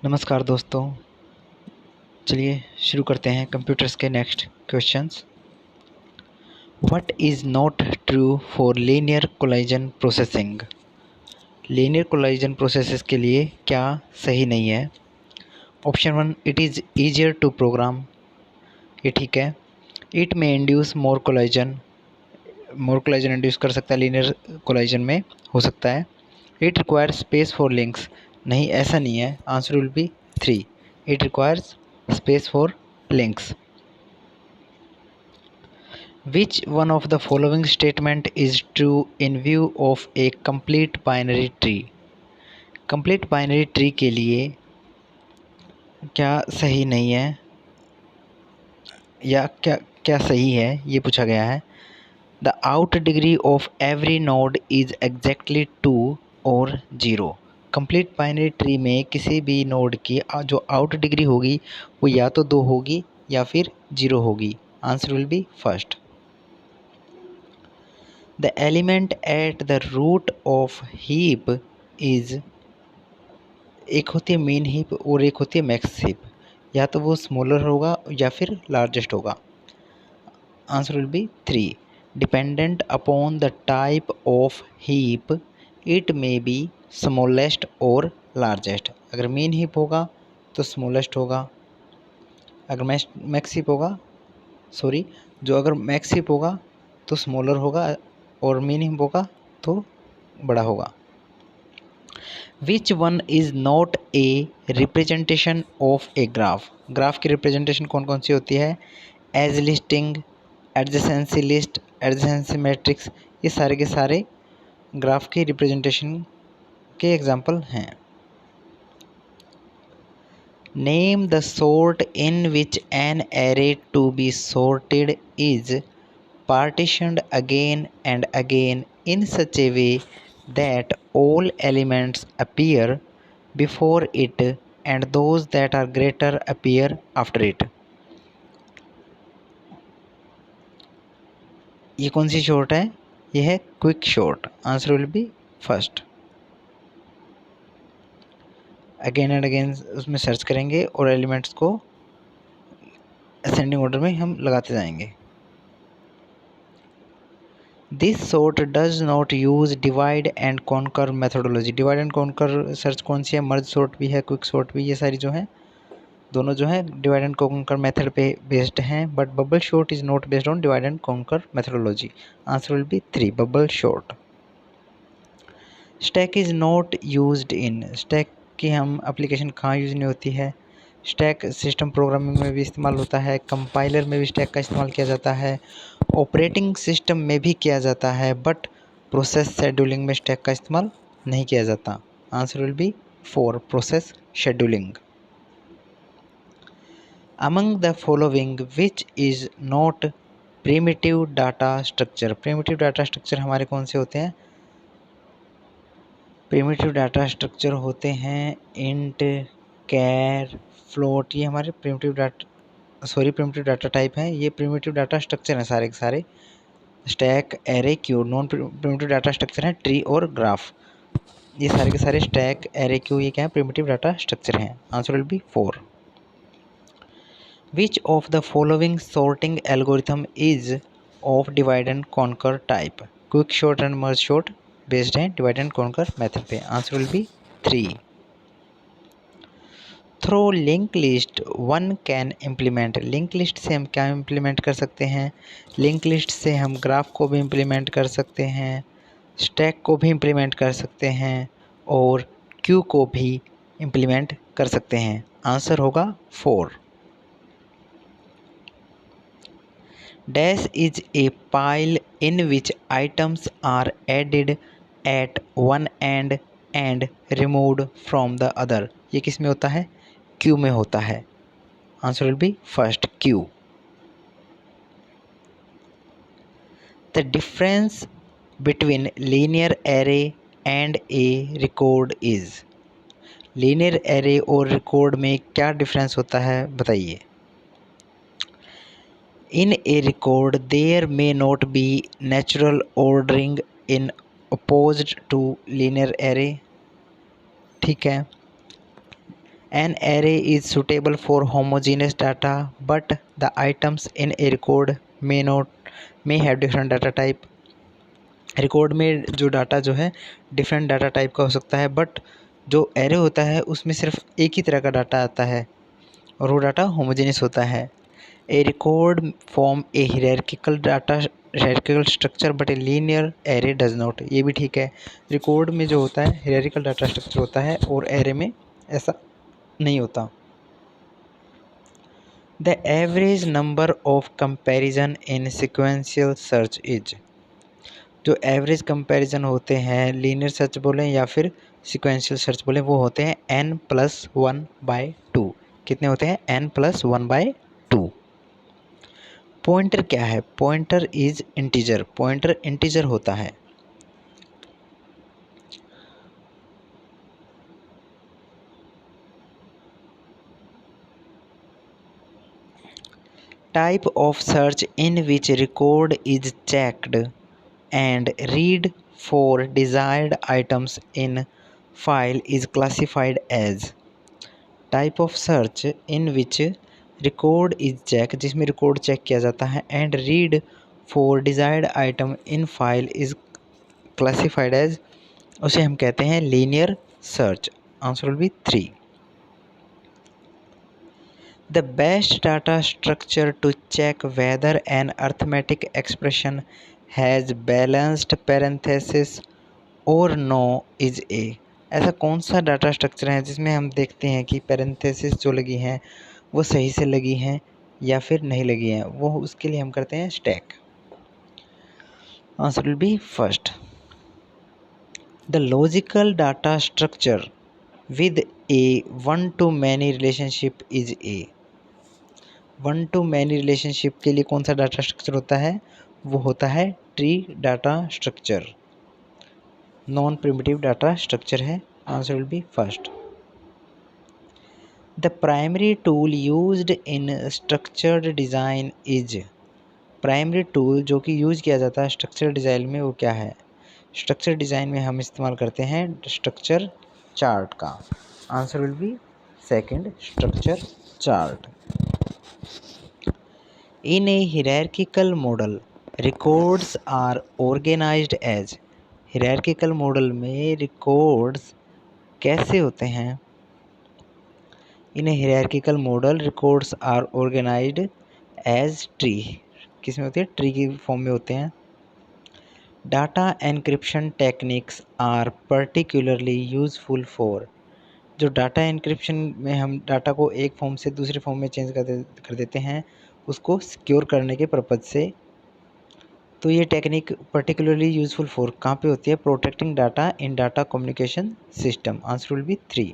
नमस्कार दोस्तों, चलिए शुरू करते हैं कंप्यूटर्स के next questions. What is not true for linear collision processing? Linear collision processes के लिए क्या सही नहीं है? Option 1, it is easier to program. ये ठीक है। इट में इंड्यूस मोर कोलाइजन इंड्यूस कर सकता है, लीनियर कोलाइजन में हो सकता है। It requires space for links. नहीं, ऐसा नहीं है। Answer will be 3, it requires space for links. Which one of the following statement is true in view of a complete binary tree? Complete binary tree के लिए क्या सही नहीं है या क्या क्या सही है, ये पूछा गया है। The out degree of every node is exactly 2 और 0। कंप्लीट बाइनरी ट्री में किसी भी नोड की जो आउट डिग्री होगी वो या तो 2 होगी या फिर 0 होगी। Answer will be first. The element at the root of heap is, एक होती है मेन हीप और एक होती है मैक्स हीप। या तो वो स्मॉलर होगा या फिर लार्जेस्ट होगा। Answer will be 3, dependent upon the type of heap it may be smallest और लार्जेस्ट। अगर मेन हीप होगा तो स्मॉलेस्ट होगा, अगर मैक्स हीप होगा अगर मैक्स हीप होगा तो स्मॉलर होगा और मेन हीप होगा तो बड़ा होगा। Which one is not a representation of a graph? Graph की रिप्रेजेंटेशन कौन कौन सी होती है? Edge listing, adjacency list, adjacency matrix, ये सारे के सारे ग्राफ की रिप्रेजेंटेशन के एग्जाम्पल हैं। Name the sort in which an array to be sorted is partitioned again and again in such a way that all elements appear before it and those that are greater appear after it। ये कौन सी short है? ये है quick short. Answer will be first. Again and again उसमें search करेंगे और elements को ascending order में हम लगाते जाएंगे। This sort does not use divide and conquer methodology. Divide and conquer search कौन सी है? मर्ज सॉर्ट भी है, क्विक सॉर्ट भी, ये सारी जो है दोनों जो है डिवाइड एंड कॉन्कर मेथड पे बेस्ड हैं, but bubble short is not based on divide and conquer methodology. Answer will be 3, bubble short. Stack is not used in. Stack की हम एप्लीकेशन कहाँ यूज नहीं होती है? स्टैक सिस्टम प्रोग्रामिंग में भी इस्तेमाल होता है, कंपाइलर में भी स्टैक का इस्तेमाल किया जाता है, ऑपरेटिंग सिस्टम में भी किया जाता है, बट प्रोसेस शेड्यूलिंग में स्टैक का इस्तेमाल नहीं किया जाता। Answer will be 4, process scheduling. Among the following which is not primitive data structure? Primitive data structure हमारे कौन से होते हैं? प्रिमिटिव डाटा स्ट्रक्चर होते हैं इंट, कैर, फ्लोट। ये हमारे प्रिमिटिव डाटा टाइप हैं। ये प्रिमिटिव डाटा स्ट्रक्चर हैं सारे के सारे। Stack, array, Q. Non primitive data structure हैं ट्री और ग्राफ। ये सारे के सारे स्टैक, एरे, क्यू, ये क्या है? प्रिमिटिव डाटा स्ट्रक्चर हैं। Answer will be 4। Which of the following sorting algorithm is of divide and conquer type? Quick sort and merge sort based हैं डिवाइड एंड कॉन्कर मेथड पे। Answer will be 3। Through link list one can implement. Link list से हम क्या implement कर सकते हैं? Link list से हम ग्राफ को भी इम्प्लीमेंट कर सकते हैं, स्टैक को भी इम्प्लीमेंट कर सकते हैं और क्यू को भी इम्प्लीमेंट कर सकते हैं। आंसर होगा 4। Dash is a pile in which items are added at one end and removed from the other. ये किस में होता है? क्यू में होता है। Answer will be first, queue. The difference between linear array and a record is. Linear array और record में क्या डिफरेंस होता है, बताइए। In a record there may not be natural ordering in opposed to linear array. ठीक है। An array is suitable for homogeneous data, but the items in a record may have different data type. Record में जो data जो है different data type का हो सकता है, बट जो एरे होता है उसमें सिर्फ एक ही तरह का डाटा आता है और वो डाटा होमोजेनियस होता है. A record form a hierarchical structure but a linear array does not. ये भी ठीक है. रिकॉर्ड में जो होता है हियरार्किकल डाटा स्ट्रक्चर होता है और एरे में ऐसा नहीं होता. The average number of comparison in sequential search is. जो एवरेज कंपैरिजन होते हैं लीनियर सर्च बोलें या फिर सिक्वेंशियल सर्च बोलें, वो होते हैं n+1/2. कितने होते हैं? n+1/2. पॉइंटर क्या है? Pointer is integer. Pointer integer होता है. Type of search in which record is checked and read for desired items in file is classified as. Type of search in which record is check, जिसमें record check किया जाता है, and read for desired item in file is classified as, उसे हम कहते हैं linear search. Answer will be 3. The best data structure to check weather N arithmetic expression has balanced parenthesis और no is a. ऐसा कौन सा data structure है जिसमें हम देखते हैं कि पैरेंथेसिस जो लगी हैं वो सही से लगी हैं या फिर नहीं लगी हैं? वो उसके लिए हम करते हैं stack. Answer will be first. The logical data structure with A one two many relationship is a. One two many relationship के लिए कौन सा डाटा स्ट्रक्चर होता है? वो होता है tree data structure. Non primitive data structure है. Answer will be first. The primary tool used in structured design is. Primary tool जो कि यूज़ किया जाता है स्ट्रक्चर डिज़ाइन में वो क्या है? स्ट्रक्चर डिज़ाइन में हम इस्तेमाल करते हैं स्ट्रक्चर चार्ट का. Answer will be second, structure chart. In a hierarchical model records are organised as. Hierarchical model में रिकॉर्ड्स कैसे होते हैं? In a hierarchical model records are organised as tree. किस में होते हैं? ट्री की फॉर्म में होते हैं. Data encryption techniques are particularly useful for. जो डाटा एनक्रिप्शन में हम डाटा को एक फॉर्म से दूसरे फॉर्म में चेंज कर देते हैं उसको सिक्योर करने के पर्पज़ से, तो ये टेक्निक पर्टिकुलरली यूजफुल फॉर कहाँ पे होती है? Protecting data in data communication system. Answer will be 3.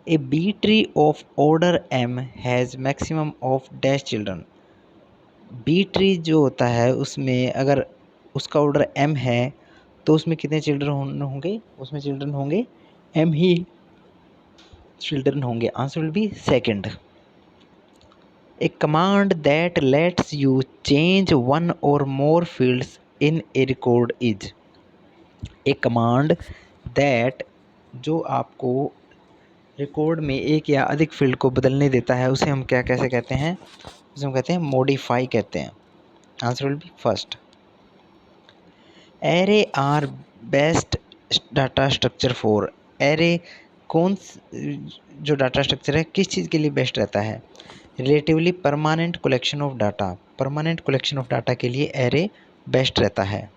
A B tree of order m has maximum of dash children. B tree जो होता है उसमें अगर उसका ऑर्डर m है तो उसमें कितने चिल्ड्रन होंगे? उसमें चिल्ड्रन होंगे m ही चिल्ड्रन होंगे. Answer will be second. A command that lets you change one or more fields in a record is. A command that जो आपको रिकॉर्ड में एक या अधिक फील्ड को बदलने देता है उसे हम क्या कैसे कहते हैं? उसे हम कहते हैं मॉडिफाई कहते हैं. Answer will be first. Array are best data structure for. Array कौन जो डाटा स्ट्रक्चर है किस चीज़ के लिए बेस्ट रहता है? Relatively permanent collection of data. Permanent collection of data के लिए एरे बेस्ट रहता है.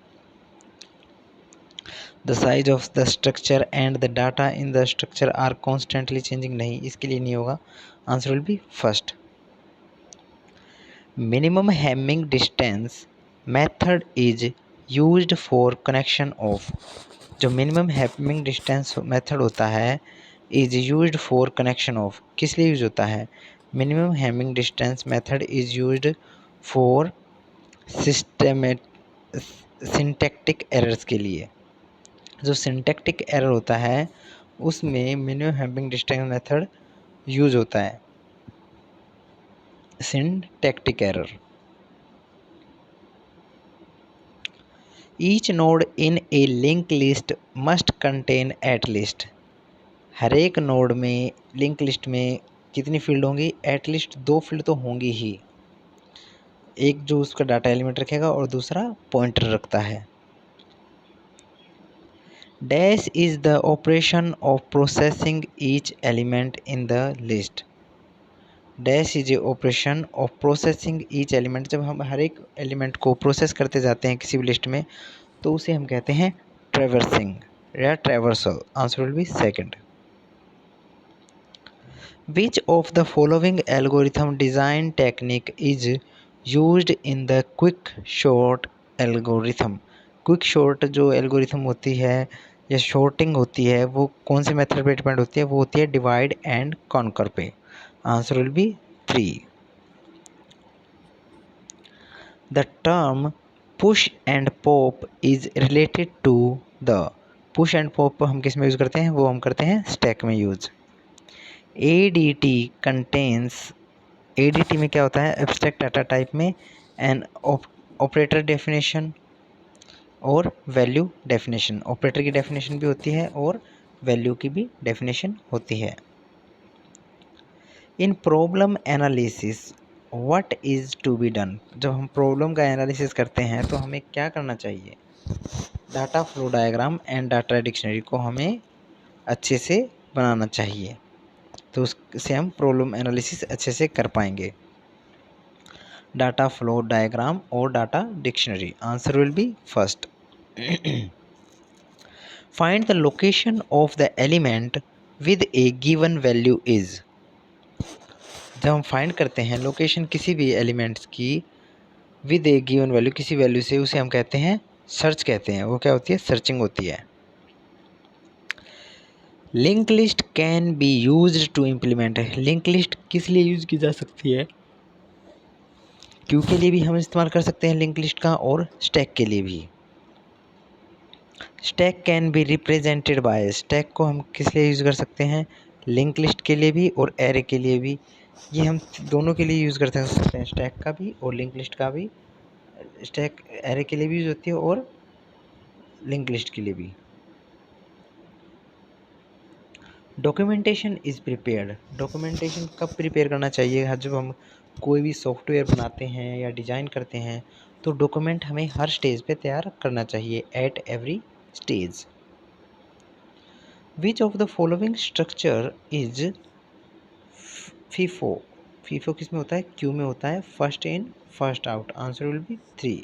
The size of the structure and the data in the structure are constantly changing. नहीं, इसके लिए नहीं होगा. Answer will be first. Minimum Hamming distance method is used for connection of. जो मिनिमम हैमिंग डिस्टेंस मेथड होता है is used for connection of. किस लिए यूज होता है? Minimum Hamming distance method is used for syntactic errors के लिए. जो सिंटैक्टिक एरर होता है उसमें minimum Hamming distance method use होता है. Syntactic error. Each node in a link list must contain at least. हर एक नोड में लिंक लिस्ट में कितनी फील्ड होंगी? एटलीस्ट 2 फील्ड तो होंगी ही। एक जो उसका डाटा एलिमेंट रखेगा और दूसरा पॉइंटर रखता है। Dash is the operation of processing each element in the list. Dash is A operation of processing each element. जब हम हर एक एलिमेंट को प्रोसेस करते जाते हैं किसी भी लिस्ट में, तो उसे हम कहते हैं ट्रैवर्सिंग या traversal. Answer will be second. Which of the following algorithm design technique is used in the quick sort algorithm? Quick short जो एल्गोरिथम होती है या शॉर्टिंग होती है वो कौन से मेथड पे डिपेंड होती है? वो होती है डिवाइड एंड कॉन्कर पे। Answer will be 3। The term push and pop is related to the. Push and pop हम किस में यूज़ करते हैं? वो हम करते हैं स्टैक में यूज़। ADT contains. ADT में क्या होता है? एब्स्ट्रैक्ट डाटा टाइप में एन ऑपरेटर डेफिनेशन और वैल्यू डेफिनेशन। ऑपरेटर की डेफिनेशन भी होती है और वैल्यू की भी डेफिनेशन होती है। In problem analysis what is to be done. जब हम प्रॉब्लम का एनालिसिस करते हैं तो हमें क्या करना चाहिए? Data flow diagram and data dictionary को हमें अच्छे से बनाना चाहिए, तो उससे हम प्रॉब्लम एनालिसिस अच्छे से कर पाएंगे। डाटा फ्लो डायग्राम और data dictionary. Answer will be first. Find the location of the element with A given value is. जब हम फाइंड करते हैं लोकेशन किसी भी एलिमेंट्स की विद ए गिवन वैल्यू, किसी वैल्यू से, उसे हम कहते हैं सर्च कहते हैं। वो क्या होती है? सर्चिंग होती है। Link list can be used to implement. Link list किस लिए यूज की जा सकती है? क्यू के लिए भी हम इस्तेमाल कर सकते हैं लिंक लिस्ट का, और स्टैक के लिए भी। Stack can be represented by. Stack को हम किस लिए यूज़ कर सकते हैं? लिंक लिस्ट के लिए भी और एरे के लिए भी। ये हम दोनों के लिए यूज़ कर सकते हैं, स्टैक का भी और लिंक लिस्ट का भी। स्टैक एरे के लिए भी यूज़ होती है और लिंक लिस्ट के लिए भी। Documentation is prepared. डॉक्यूमेंटेशन कब प्रिपेयर करना चाहिए? जब हम कोई भी सॉफ्टवेयर बनाते हैं या डिज़ाइन करते हैं तो डॉक्यूमेंट हमें हर स्टेज पे तैयार करना चाहिए, at every stage. Which of the following structure is FIFO. FIFO किस में होता है? क्यू में होता है। First in first out. Answer will be 3।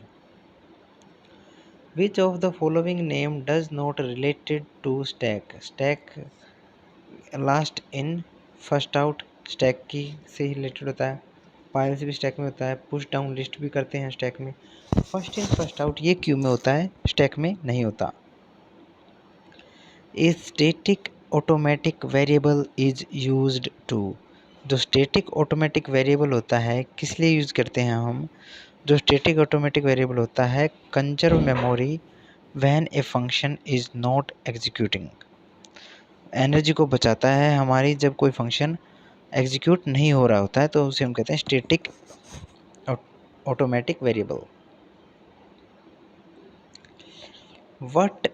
Which of the following name does not related to stack. Stack last in first out stack की से ही related होता है। पायल से भी स्टैक में होता है। पुश डाउन लिस्ट भी करते हैं स्टैक में। फर्स्ट इन फर्स्ट आउट ये क्यू में होता है, स्टैक में नहीं होता। A static automatic variable is used to. जो स्टैटिक ऑटोमेटिक वेरिएबल होता है किस लिए यूज़ करते हैं हम? जो स्टैटिक ऑटोमेटिक वेरिएबल होता है conserve memory when a function is not executing. Energy को बचाता है हमारी जब कोई फंक्शन एग्जीक्यूट नहीं हो रहा होता है, तो उसे हम कहते हैं static automatic variable. What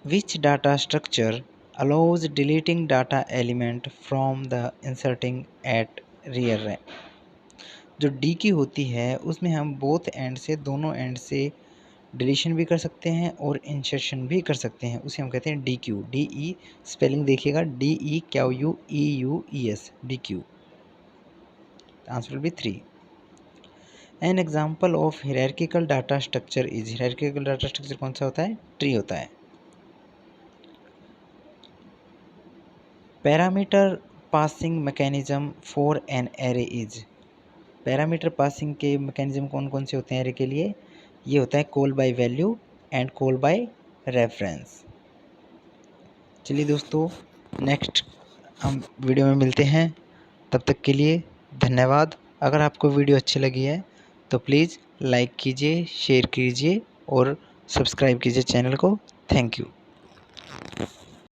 which data structure allows deleting data element from the inserting at rear। जो डी की होती है उसमें हम बोथ एंड से, दोनों एंड से डिलीशन भी कर सकते हैं और इंसर्शन भी कर सकते हैं, उसे हम कहते हैं D Q. D E spelling देखिएगा, DEQUES, D Q. Answer will be 3। An example of hierarchical data structure is. Hierarchical data structure कौन सा होता है? ट्री होता है। Parameter passing mechanism for an array is. Parameter passing के mechanism कौन कौन से होते हैं एरे के लिए? ये होता है call by value and call by reference. चलिए दोस्तों, नेक्स्ट हम वीडियो में मिलते हैं। तब तक के लिए धन्यवाद। अगर आपको वीडियो अच्छी लगी है तो प्लीज़ लाइक कीजिए, शेयर कीजिए और सब्सक्राइब कीजिए चैनल को। Thank you.